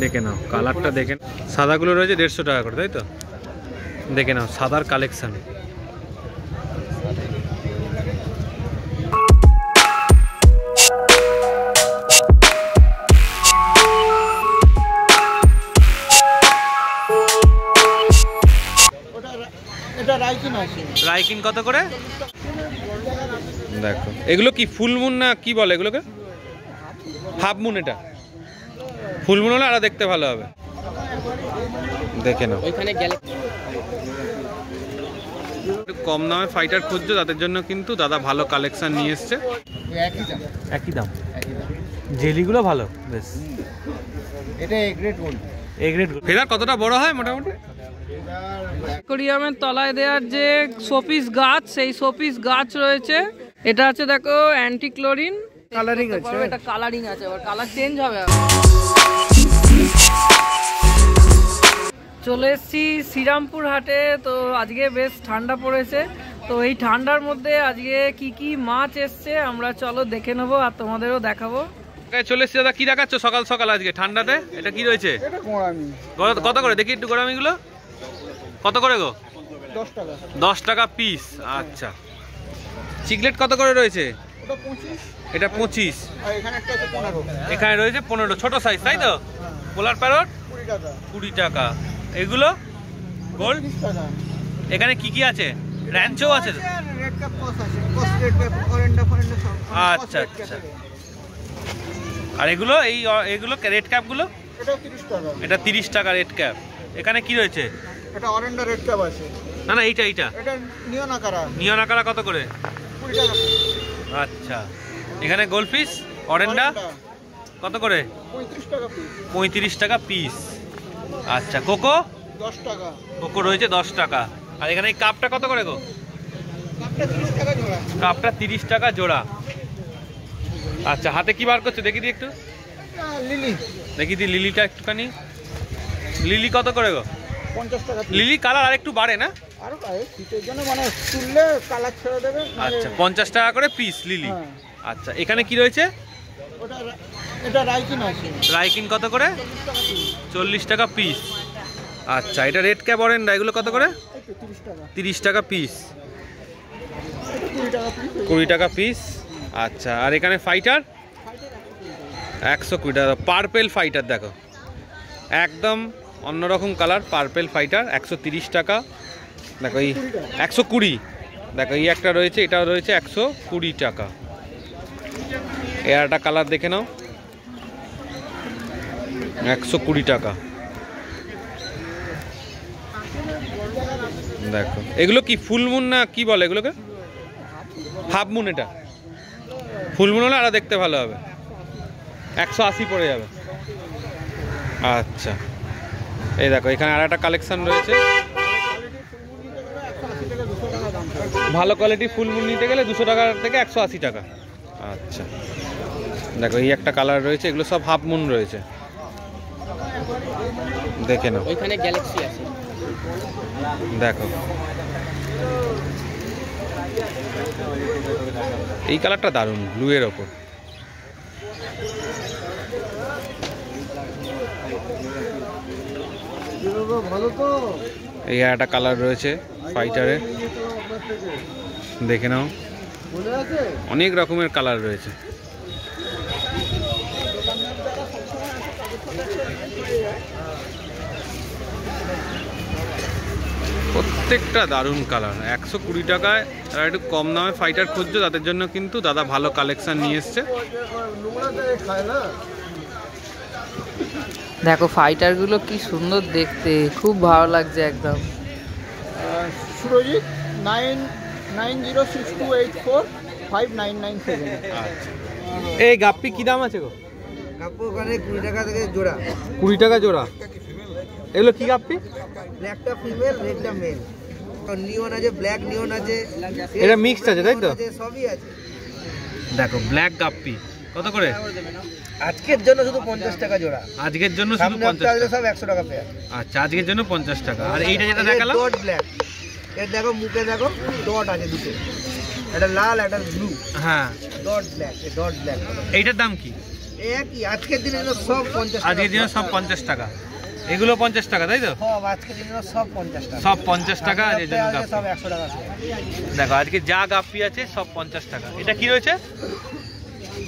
দেখে নাও কালারটা দেখে। সাদাগুলো রয়েছে 150 টাকা করে, তাই তো? দেখে নাও সাদার কালেকশন। রাইকিন কত করে? দেখো এগুলো কি ফুলমুন না কি বলে এগুলোকে? Half moon. এটা ফুলমুন হলে আরো দেখতে ভালো হবে। দেখে নাও ওইখানে গেলে কম দামে ফাইটার খুঁজছো, তাদের জন্য কিন্তু দাদা ভালো কালেকশন নিয়ে এসছে। একই দাম। জেলিগুলো ভালো বেশ। এটা A grade gold. A grade gold. Feather কতটা বড় হয় মোটামুটি? অ্যাকোয়ারিয়ামের তলায় দেওয়ার যে শোপিস গাছ, সেই শোপিস গাছ রয়েছে। এটা আছে দেখো অ্যান্টি ক্লোরিন কালারিং আছে। এটা কালারিং আছে, আবার কালার চেঞ্জ হবে। চলে এসেছি শ্রীরামপুর হাটে। তো আজকে বেশ ঠান্ডা পড়েছে, তো এই ঠান্ডার মধ্যে আজকে কি কি মাছ এসছে আমরা চলো দেখে নেবো আর তোমাদেরও দেখাবো। চলে এসেছি দাদা, কি দেখাচ্ছ সকাল সকাল আজকে ঠান্ডাতে? এটা কি রয়েছে? কত করে দেখি একটু গোড়ামিগুলো কত করে গো? 10 টাকা। 10 টাকা পিস। আচ্ছা চিকলেট কত করে রয়েছে? ওটা 25। এটা 25। আর এখানে একটা আছে 15। এখানে রয়েছে 15 ছোট সাইজ, তাই তো? পোলার প্যারট 20 টাকা। 20 টাকা। এগুলো গোল্ড 30 টাকা। এখানে কি কি আছে? র্যাঞ্চো আছে? রেড কাপ কস আছে। কস রেড কাপ অরেন্ডা ফরেন্ডা সব। আচ্ছা আচ্ছা। আর এগুলো এগুলো রেড ক্যাপ গুলো? এটা 30 টাকা। এটা 30 টাকা রেড ক্যাপ। এখানে কি রয়েছে? এটা অরেন্ডা রেড কাপ আছে। না না এইটা এটা নিয়ন আকারা। নিয়ন আকারা কত করে? 20 টাকা। আচ্ছা এখানে গোল্ডফিশ অরেন্ডা কত করে? 35 টাকা পিস। 35 টাকা পিস। আচ্ছা কোকো 10 টাকা। কোকো রয়েছে 10 টাকা। আর এখানে এই কাপটা কত করে গো? কাপটা 30 টাকা জোড়া। কাপটা 30 টাকা জোড়া। আচ্ছা হাতে কি বার করছো দেখি দি একটু? লিলি দেখি দি লিলিটা একটুখানি। লিলি কত করে গো? 50 টাকা। লিলি কালার আর একটু বাড়ে না? আরো শীতের জন্য মানে তুললে কালার ছেড়ে দেবে। আচ্ছা 50 টাকা করে পিস লিলি। আচ্ছা এখানে কি রয়েছে? ওটা এটা রাইকিন আছে। রাইকিন কত করে? 40 টাকা পিস। আচ্ছা এটা রেড ক্যাপ অরেন্ডা এগুলো কত করে? 30 টাকা। 30 টাকা পিস। 20 টাকা পিস। 20 টাকা পিস। আচ্ছা আর এখানে ফাইটার 120 টাকা। পার্পেল ফাইটার দেখো একদম অন্যরকম কালার। পার্পেল ফাইটার 130 টাকা। দেখো এই 120। দেখো এই একটা রয়েছে, এটাও রয়েছে 120 টাকা। এর একটা কালার দেখে নাও 120 টাকা। দেখো এগুলো কি ফুলমুন না কি বলে এগুলোকে? Half moon. এটা ফুলমুন হলে আরো দেখতে ভালো হবে। 180 পড়ে যাবে। আচ্ছা এই দেখো এখানে আর একটা কালেকশন রয়েছে। ভালো কোয়ালিটি ফুলমুন নিতে গেলে 200 টাকা থেকে 180 টাকা। আচ্ছা দেখো এই একটা কালার রয়েছে, এগুলো সব হাফ মুন রয়েছে। দেখে নাও ওইখানে গ্যালাক্সি আছে। দেখো এই কালারটা দারুণ, ব্লু এর ওপর। এই একটা কালার রয়েছে ফাইটারের, দেখে নাও অনেক রকমের কালার রয়েছে। প্রত্যেকটা দারুণ কালার। 120 টাকায় তারা একটু কম দামে ফাইটার খুঁজছো, তাদের জন্য কিন্তু দাদা ভালো কালেকশন নিয়ে এসছে। দেখো ফাইটার গুলো কি সুন্দর দেখতে, খুব ভালো লাগছে একদম। সুরজিৎ 990628459997। এই গাপ্পি কি দাম আছে গো? গাপ্পি ওখানে 20 টাকা থেকে জোড়া। 20 টাকা জোড়া। এগুলো কি গাপ্পি? ব্ল্যাকটা ফিমেল, রেডটা মেল। আর নিয়ন আছে, ব্ল্যাক নিয়ন আছে। এটা মিক্সড আছে তাই তো? সবই আছে। দেখো ব্ল্যাক গাপ্পি কত করে? আজকের জন্য শুধু 50 টাকা জোড়া। আজকের জন্য শুধু 50 টাকা। সব 100 টাকা পেয়ার। আচ্ছা আজকের জন্য 50 টাকা। আর এইটা যেটা দেখালাম ডট ব্ল্যাক, এর দেখো মুখে দেখো ডট আছে দুটো, একটা লাল একটা ব্লু। হ্যাঁ ডট ব্ল্যাক, এই ডট ব্ল্যাক। এইটার দাম কি? একই আজকের দিনে সব 50 টাকা। আজকের দিনে সব 50 টাকা, এগুলো 50 টাকা তাই তো? সব আজকের দিনে সব 50 টাকা। সব 50 টাকা। আর এই জন্য আজকে সব 100 টাকা। দেখো আজকে যা গাপ্পি আছে সব 50 টাকা। এটা কি রয়েছে?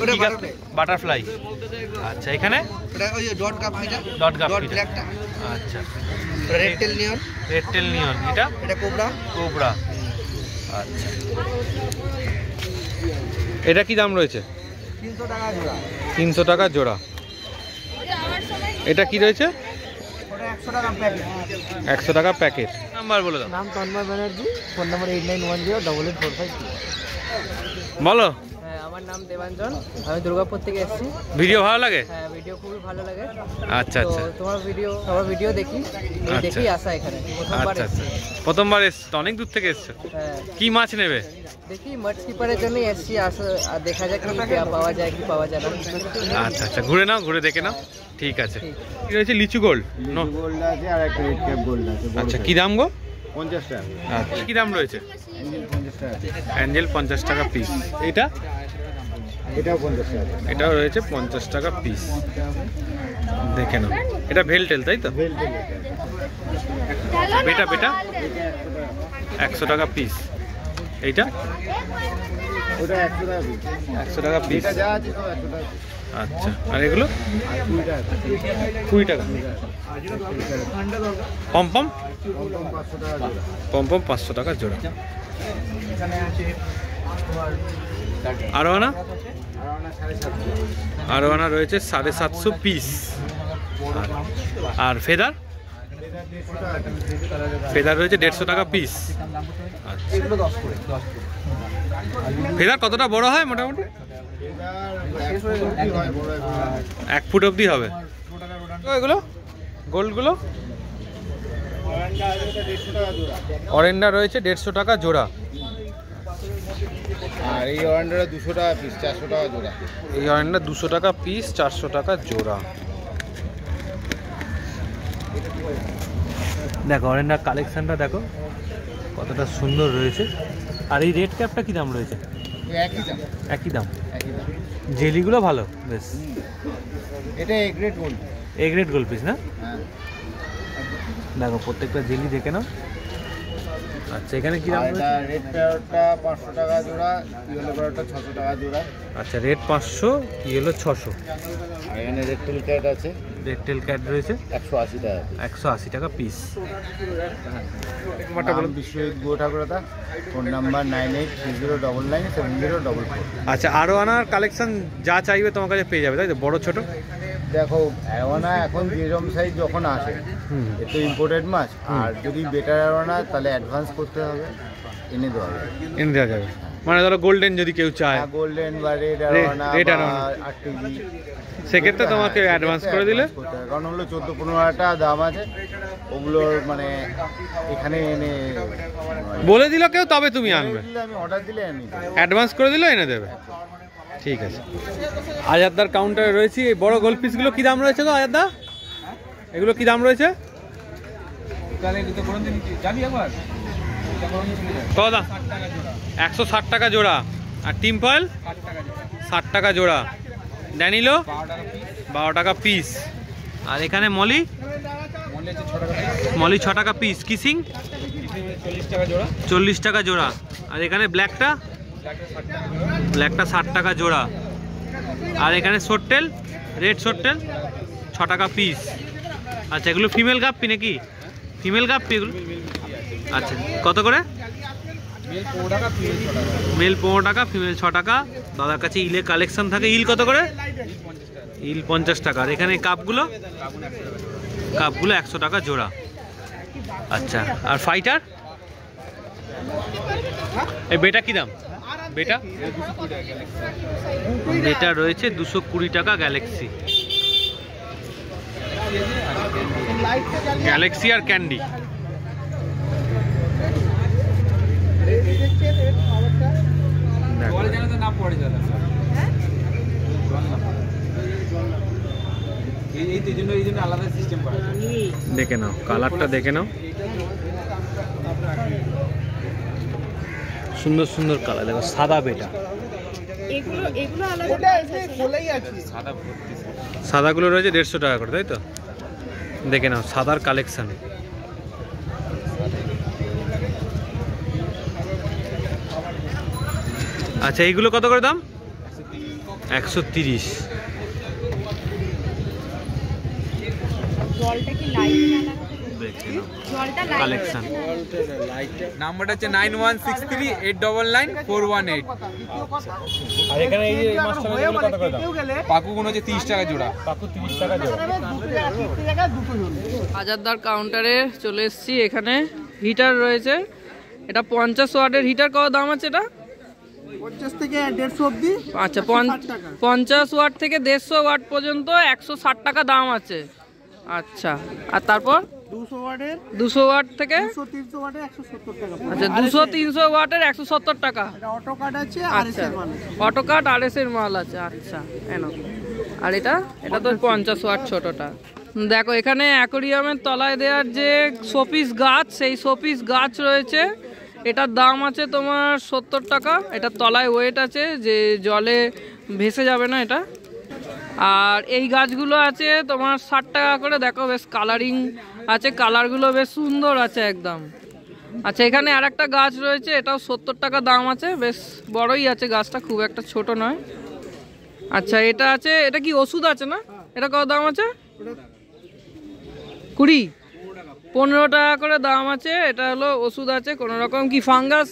ওটা বাটারফ্লাই। বাটারফ্লাই। আচ্ছা এখানে ওটা ওই যে ডট গাপ্পিটা। Dot dot guppy. ব্ল্যাকটা। আচ্ছা রেড টেল নিয়ন। রেড টেল নিয়ন। এটা এটা কোবরা। কোবরা। আচ্ছা এটা কি দাম রয়েছে? 300 টাকা জোড়া। 300 টাকা জোড়া। এটা কি রয়েছে? ওটা 100 টাকা প্যাকেট। 100 টাকা প্যাকেট। নাম্বার বলে দাও। নাম তন্ময় ব্যানার্জি, ফোন নাম্বার 89108845। বলো। হ্যাঁ, আমার নাম দেবাঞ্জন, আমি দুর্গাপুর থেকে এসেছি। ভিডিও ভালো লাগে? হ্যাঁ, ভিডিও খুবই ভালো লাগে। আচ্ছা আচ্ছা। তোমার ভিডিও দেখি, দেখেই আসা এখানে প্রথমবার আচ্ছা এসেছি। প্রথমবার এসছো? অনেক দূর থেকে এসছো। হ্যাঁ, কি মাছ নেবে? দেখি মাছ কিপারের জন্য এসেছি, আর দেখা যাক কি পাওয়া যায় কি পাওয়া যায় না। আচ্ছা আচ্ছা ঘুরে নাও, ঘুরে দেখে নাও। ঠিক আছে। কি রয়েছে? লিচু গোল্ড। গোল্ড আছে আর একটা রেড ক্যাপ গোল্ড আছে। আচ্ছা কি দাম গো? 50 টাকা। আচ্ছা কি দাম রয়েছে? 50 টাকা। অ্যাঞ্জেল 50 টাকা পিস। এটা এটাও 50 টাকা। এটাও রয়েছে 50 টাকা পিস। দেখে নাও। এটা ভেলটেল তাই তো? বেটা বেটা 100 টাকা পিস। এইটা ওটা 100 টাকা পিস। 100 টাকা পিস। এটা যা আছে সব 100 টাকা। আচ্ছা আর এগুলো 20 টাকা। 20 টাকা। পমপম 500 টাকা জোড়া। পমপম 500 টাকা জোড়া। আরোয়ানা আরোয়ানা রয়েছে 750 পিস। আর ফেদার ফেদার রয়েছে 150 টাকা পিস। আচ্ছা ফেদার কতটা বড় হয় মোটামুটি? 1 ফুট অবধি হবে। এগুলো গোল্ডগুলো অরেন্ডা রয়েছে 150 টাকা জোড়া। আর এই অরেন্ডাটা 200 টাকা পিস, 400 টাকা জোড়া। এই অরেন্ডা 200 টাকা পিস, 400 টাকা জোড়া। দেখো অরেন্ডার কালেকশনটা দেখো কতটা সুন্দর রয়েছে। আর এই রেড ক্যাপটা কি দাম রয়েছে? একই দাম। একই দাম। একই দাম। জেলিগুলো ভালো বেশ। এটা A grade gold. A grade gold piece না? হ্যাঁ। দেখো প্রত্যেকটা জেলি দেখে নাও। আচ্ছা এখানে কি দাম রয়েছে? রেড প্যারটটা 500 টাকা জোড়া, ইয়েলো প্যারটটা 600 টাকা জোড়া। আচ্ছা রেড 500, ইয়েলো 600। আর এখানে রেড টেল ক্যাট আছে, রেড টেল ক্যাট রয়েছে 180 টাকা। 180 টাকা পিস। বিশ্বজিৎ গো ঠাকুরদা, ফোন নাম্বার 9830997044। আচ্ছা আরও আনার কালেকশন যা চাইবে তোমার কাছে পেয়ে যাবে তাই তো? বড় ছোট দেখো অ্যারোনা এখন যেরকম সাইজ যখন আসে, এ তো ইম্পোর্টেড মাছ। আর যদি বেটার অ্যারোনা তাহলে অ্যাডভান্স করতে হবে, এনে দেওয়া যাবে। এনে দেওয়া যাবে মানে ধরো গোল্ডেন যদি কেউ চায়, গোল্ডেন বা রেড অ্যারোনা red বা অ্যারোনা। 8 কেজি, সেক্ষেত্রে তোমাকে অ্যাডভান্স করে দিলে, কারণ হলো 14-15 টাকা দাম আছে ওগুলোর, মানে এখানে এনে বলে দিল কেউ তবে তুমি আনবে। আমি অর্ডার দিলে এনে দেবো। অ্যাডভান্স করে দিলে এনে দেবে। ঠিক আছে। আজাদদার কাউন্টারে রয়েছি। এই বড় গোল্ড পিসগুলো কি দাম রয়েছে গো আজাদদা? এগুলো কি দাম রয়েছে? কত দাম? 160 টাকা জোড়া। আর টিম ফয়েল 60 টাকা জোড়া। ড্যানিলো 12 টাকা পিস। আর এখানে মলি 6 টাকা পিস। কিসিং 40 টাকা জোড়া। আর এখানে ব্ল্যাকটা 60 টাকা জোড়া। আর এখানে শর্টেল, রেড শর্টেল 6 টাকা পিস। আচ্ছা এগুলো ফিমেল গাপ্পি নাকি? ফিমেল গাপ্পি এগুলো। আচ্ছা কত করে? মেল 15 টাকা, ফিমেল 6 টাকা। দাদার কাছে ইলের কালেকশন থাকে। ইল কত করে? ইল 50 টাকা। আর এখানে কাপগুলো 100 টাকা জোড়া। আচ্ছা আর ফাইটার এই বেটা কি দাম? বেটা বেটা রয়েছে 220 টাকা। গ্যালাক্সি, গ্যালাক্সি আর ক্যান্ডি। দেখে নাও কালারটা, দেখে নাও সুন্দর সুন্দর কালার। দেখো সাদা বেটা, এগুলো আলাদা সাদাগুলো রয়েছে 150 টাকা করে, তাই তো? দেখে নাও সাদার কালেকশন। আচ্ছা এইগুলো কত করে দাম? 130। জলটা কি লাইট জলটা লাইট কালেকশন নাম্বারটা হচ্ছে 9163899418। আর এখানে এই যে মাছগুলো কত করে দাম? পাকুগুলো হচ্ছে 30 টাকা জোড়া। পাকু 30 টাকা জোড়া। হাজারদার কাউন্টারে চলে এসেছি। এখানে হিটার রয়েছে, এটা 50 ওয়াটের হিটার। কত দাম আছে এটা? 50 থেকে 150 অবধি। আচ্ছা 50 ওয়াট থেকে 150 ওয়াট পর্যন্ত 160 টাকা দাম আছে। আচ্ছা আর তারপর 200 ওয়াটের 200 ওয়াট থেকে 300 ওয়াটের 170 টাকা। আচ্ছা 200-300 ওয়াটের 170 টাকা। এটা অটো কাট আছে আর আচ্ছা এর মাল আছে। অটো কাট RS এর মাল আছে। আচ্ছা এনো। আর এটা তো 50 ওয়াট ছোটটা। দেখো এখানে অ্যাকোরিয়ামের তলায় দেওয়ার যে শোপিস গাছ, সেই শোপিস গাছ রয়েছে। এটার দাম আছে তোমার 70 টাকা। এটার তলায় ওয়েট আছে যে জলে ভেসে যাবে না এটা। আর এই গাছগুলো আছে তোমার 60 টাকা করে। দেখো বেশ কালারিং আছে, কালারগুলো বেশ সুন্দর আছে একদম। আচ্ছা এখানে আর একটা গাছ রয়েছে, এটাও 70 টাকা দাম আছে। বেশ বড়ই আছে গাছটা, খুব একটা ছোট নয়। আচ্ছা এটা আছে, এটা কি ওষুধ আছে না? এটা কত দাম আছে? 15 টাকা করে দাম আছে। এটা হলো ওষুধ আছে, কোনো রকম কি ফাঙ্গাস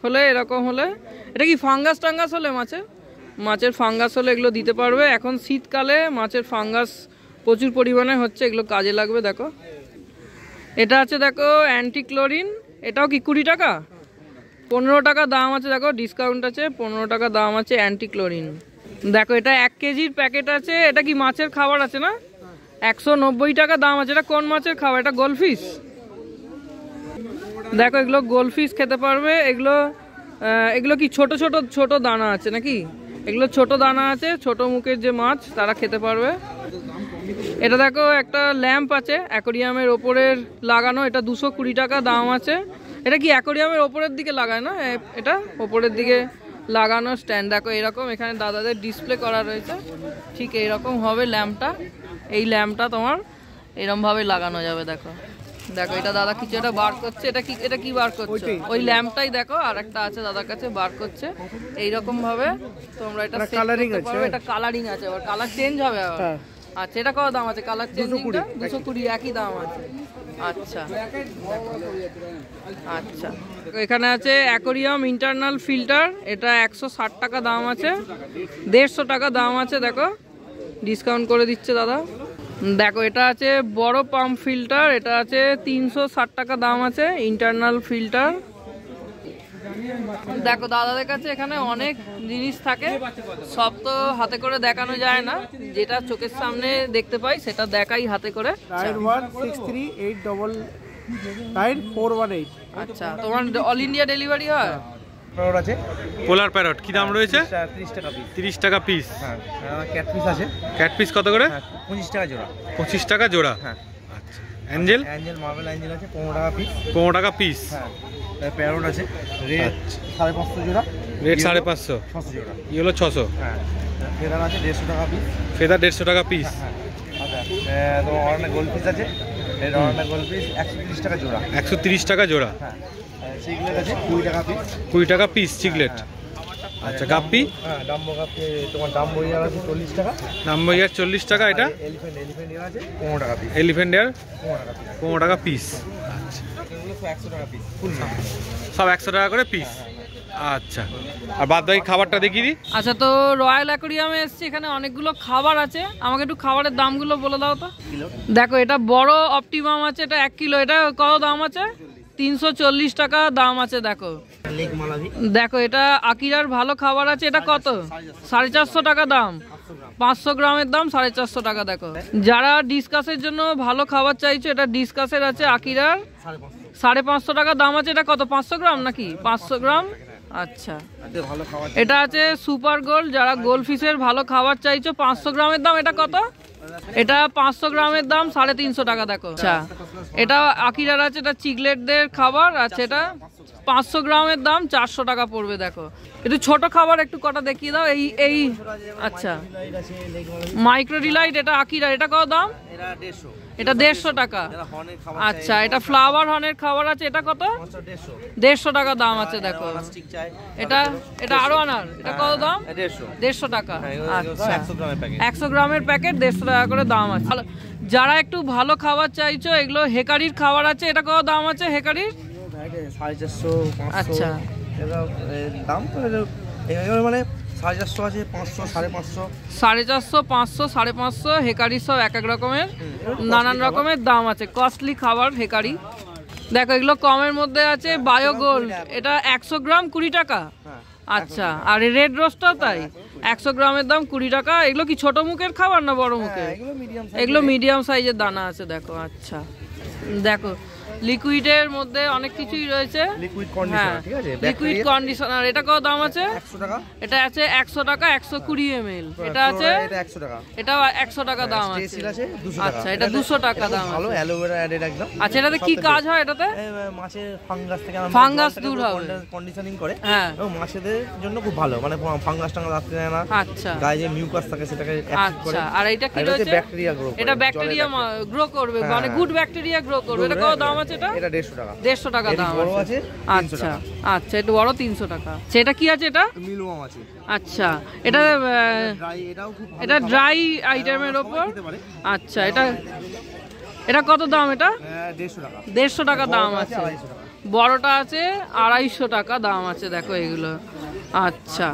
হলে, এরকম হলে, এটা কি ফাঙ্গাস টাঙ্গাস হলে মাছের ফাঙ্গাস হলে এগুলো দিতে পারবে। এখন শীতকালে মাছের ফাঙ্গাস প্রচুর পরিমাণে হচ্ছে, এগুলো কাজে লাগবে। দেখো এটা আছে, দেখো অ্যান্টিক্লোরিন। এটাও কি 20 টাকা? 15 টাকা দাম আছে। দেখো ডিসকাউন্ট আছে, 15 টাকা দাম আছে অ্যান্টিক্লোরিন। দেখো এটা 1 কেজির প্যাকেট আছে। এটা কি মাছের খাবার আছে না? 190 টাকা দাম আছে। এটা কোন মাছের খাবার? এটা গোলফিশ। দেখো এগুলো গোলফিশ খেতে পারবে। এগুলো কি ছোট ছোট ছোট দানা আছে নাকি? এগুলো ছোট দানা আছে, ছোট মুখের যে মাছ তারা খেতে পারবে। এটা দেখো একটা ল্যাম্প আছে অ্যাকোরিয়ামের ওপরের লাগানো। এটা 220 টাকা দাম আছে। এটা কি অ্যাকোরিয়ামের ওপরের দিকে লাগায় না? এটা ওপরের দিকে লাগানো স্ট্যান্ড। দেখো এরকম এখানে দাদাদের ডিসপ্লে করা রয়েছে, ঠিক এইরকম হবে ল্যাম্পটা। এই ল্যাম্পটা তোমার এরকমভাবে লাগানো যাবে। দেখো দেখো এটা দাদা কিছু এটা বার করছে। এটা কি বার করছে? ওই ল্যাম্পটাই দেখো, আর একটা আছে দাদার কাছে বার করছে। এইরকম ভাবে তোমরা এটা কালারিং আছে। এটা কালারিং আছে, আবার কালার চেঞ্জ হবে আবার। আচ্ছা এটা কত দাম আছে? কালার চেঞ্জিংটা 220 একই দাম আছে। আচ্ছা আচ্ছা এখানে আছে অ্যাকোরিয়াম ইন্টারনাল ফিল্টার। এটা 160 টাকা দাম আছে, 150 টাকা দাম আছে। দেখো ডিসকাউন্ট করে দিচ্ছে দাদা। দেখো এটা আছে বড় পাম্প ফিল্টার। এটা আছে 360 টাকা দাম আছে ইন্টারনাল ফিল্টার। দেখো দাদাদের কাছে এখানে অনেক জিনিস থাকে, সব তো হাতে করে দেখানো যায় না। যেটা চোখের সামনে দেখতে পাই সেটা দেখাই হাতে করে। 9163899418। আচ্ছা তোমার অল ইন্ডিয়া ডেলিভারি হয়? আছে পোলার প্যারট কি দাম রয়েছে? 30 টাকা পিস। 30 টাকা পিস। হ্যাঁ ক্যাট পিস আছে। ক্যাট পিস কত করে? 25 টাকা জোড়া। 25 টাকা জোড়া। হ্যাঁ আচ্ছা অ্যাঞ্জেল মার্বেল অ্যাঞ্জেল আছে 15 টাকা পিস। 15 টাকা পিস। হ্যাঁ প্যারট আছে রেড 550 জোড়া। রেট 550, 600 জোড়া। ইয়েলো 600। হ্যাঁ ফেদার আছে 150 টাকা পিস। ফেদার 150 টাকা পিস। হ্যাঁ আচ্ছা তোমার অর্নামেন্ট গোল্ড পিস আছে। এই অর্নামেন্ট গোল্ড পিস 130 টাকা জোড়া। 130 টাকা জোড়া। হ্যাঁ চিকলেট আছে 20 টাকা পিস। 20 টাকা পিস চিকলেট। আচ্ছা গাপ্পি? হ্যাঁ ডাম্বো গাপ্পি তোমার ডাম্বো ইয়ার আছে 40 টাকা। ডাম্বো ইয়ার 40 টাকা। এটা এলিফ্যান্ট ইয়ার আছে 15 টাকা পিস। এলিফ্যান্ট ইয়ার 15 টাকা পিস। 15 টাকা পিস। আচ্ছা এগুলো 100 টাকা পিস ফুল সব 100 টাকা করে পিস। আচ্ছা আর বাদ বাকি খাবারটা দেখিয়ে দিই। আচ্ছা তো রয়্যাল অ্যাকোরিয়ামে এসেছি, এখানে অনেকগুলো খাবার আছে। আমাকে একটু খাবারের দামগুলো বলে দাও তো। দেখো এটা বড় অপটিমাম আছে, এটা 1 কিলো। এটা কত দাম আছে? 340 টাকা দাম আছে। দেখো দেখো এটা আকিরার ভালো খাবার আছে। এটা কত? 450 টাকা দাম। 500 গ্রামের দাম 450 টাকা। দেখো যারা ডিসকাসের জন্য ভালো খাবার চাইছো, এটা ডিসকাসের আছে আকিরার 550 টাকা দাম আছে। এটা কত? 500 গ্রাম নাকি? 500 গ্রাম। আচ্ছা এটা আছে সুপার গোল্ড। যারা গোল্ড ফিশের ভালো খাবার চাইছো 500 গ্রামের দাম। এটা কত? এটা 500 গ্রামের দাম 350 টাকা। দেখো আচ্ছা এটা আকিরার আছে, এটা চিকলেটদের খাবার আছে। এটা 500 গ্রামের দাম 400 টাকা পড়বে। দেখো একটু ছোট খাবার একটু কটা দেখিয়ে দাও। এই আচ্ছা মাইক্রো ডিলাইট, এটা আকিরা, এটা কত দাম? এটা 150 টাকা। আচ্ছা এটা ফ্লাওয়ার হর্নের খাবার আছে, এটা কত? 150 টাকা দাম আছে। দেখো এটা আরো আনার, এটা কত দাম? 150 টাকা। আচ্ছা 100 গ্রামের প্যাকেট 150 টাকা করে দাম আছে। যারা একটু ভালো খাবার চাইছো, এগুলো হেকারির খাবার আছে, এটা কত দাম আছে হেকারির? 450, আচ্ছা দাম তো মানে 450 আছে, 500, 550, 450, 500, 550 হেকারি সব এক এক রকমের নানান রকমের দাম আছে। কস্টলি খাবার হেকারি। দেখো এগুলো কমের মধ্যে আছে। বায়ো গোল্ড, এটা 100 গ্রাম 20 টাকা। আচ্ছা আর রেড রোস্টটাও তাই, 100 গ্রামের দাম 20 টাকা। এগুলো কি ছোট মুখের খাবার না বড় মুখের? এগুলো মিডিয়াম সাইজের দানা আছে। দেখো আচ্ছা দেখো লিকুইডের মধ্যে অনেক কিছুই রয়েছে। লিকুইড কন্ডিশনার, ঠিক আছে, লিকুইড কন্ডিশনার, এটা কত দাম আছে? 100 টাকা। এটা আছে 100 টাকা 120 ml। এটা আছে, এটা 100 টাকা। এটাও 100 টাকা দাম আছে। স্টেসিল আছে 200 টাকা। আচ্ছা এটা 200 টাকা দাম ভালো আছে। অ্যালোভেরা অ্যাডেড একদম। আচ্ছা এটাতে কি কাজ হয়? এটাতে মাছের ফাঙ্গাস থেকে ফাঙ্গাস দূর হবে, কন্ডিশনিং করে। হ্যাঁ এবং মাছেদের জন্য খুব ভালো, মানে ফাঙ্গাস টাঙ্গাস আসতে দেয় না। আচ্ছা গায়ে যে মিউকাস থাকে সেটাকে অ্যাক্টিভ করে। আচ্ছা আর এটা কি এটা রয়েছে? ব্যাকটেরিয়া গ্রো করে। এটা ব্যাকটেরিয়া গ্রো করবে, মানে গুড ব্যাকটেরিয়া গ্রো করবে। এটা কত দাম আছে? এটা এটা 150 টাকা। 150 টাকা দাম বড় আছে। আছে 300 আচ্ছা টাকা। আচ্ছা একটু বড় 300 টাকা। সেটা কি আছে? এটা মিলওয়াম আছে। আচ্ছা এটা ড্রাই, এটাও খুব ভালো। এটা ড্রাই আইটেমের ওপর। আচ্ছা এটা কত দাম? এটা 150 টাকা। 150 টাকা দাম বড়টা আছে। 250 টাকা। বড়টা আছে 250 টাকা দাম আছে। দেখো এগুলো। আচ্ছা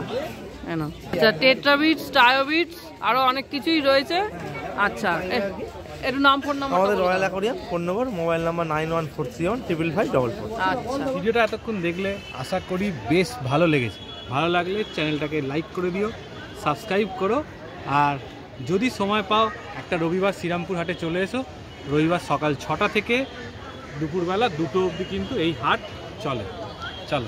আচ্ছা টেট্রাবিটস, টায়োবিটস, আরো অনেক কিছুই রয়েছে। আচ্ছা একটু নাম ফোন নাম্বার আমাদের রয়্যাল অ্যাকোয়ারিয়াম, ফোন নম্বর, মোবাইল নাম্বার 9143155544। আচ্ছা ভিডিওটা এতক্ষণ দেখলে আশা করি বেশ ভালো লেগেছে। ভালো লাগলে চ্যানেলটাকে লাইক করে দিও, সাবস্ক্রাইব করো। আর যদি সময় পাও একটা রবিবার শ্রীরামপুর হাটে চলে এসো। রবিবার সকাল 6টা থেকে দুপুরবেলা 2টো অবধি কিন্তু এই হাট চলে। চলো।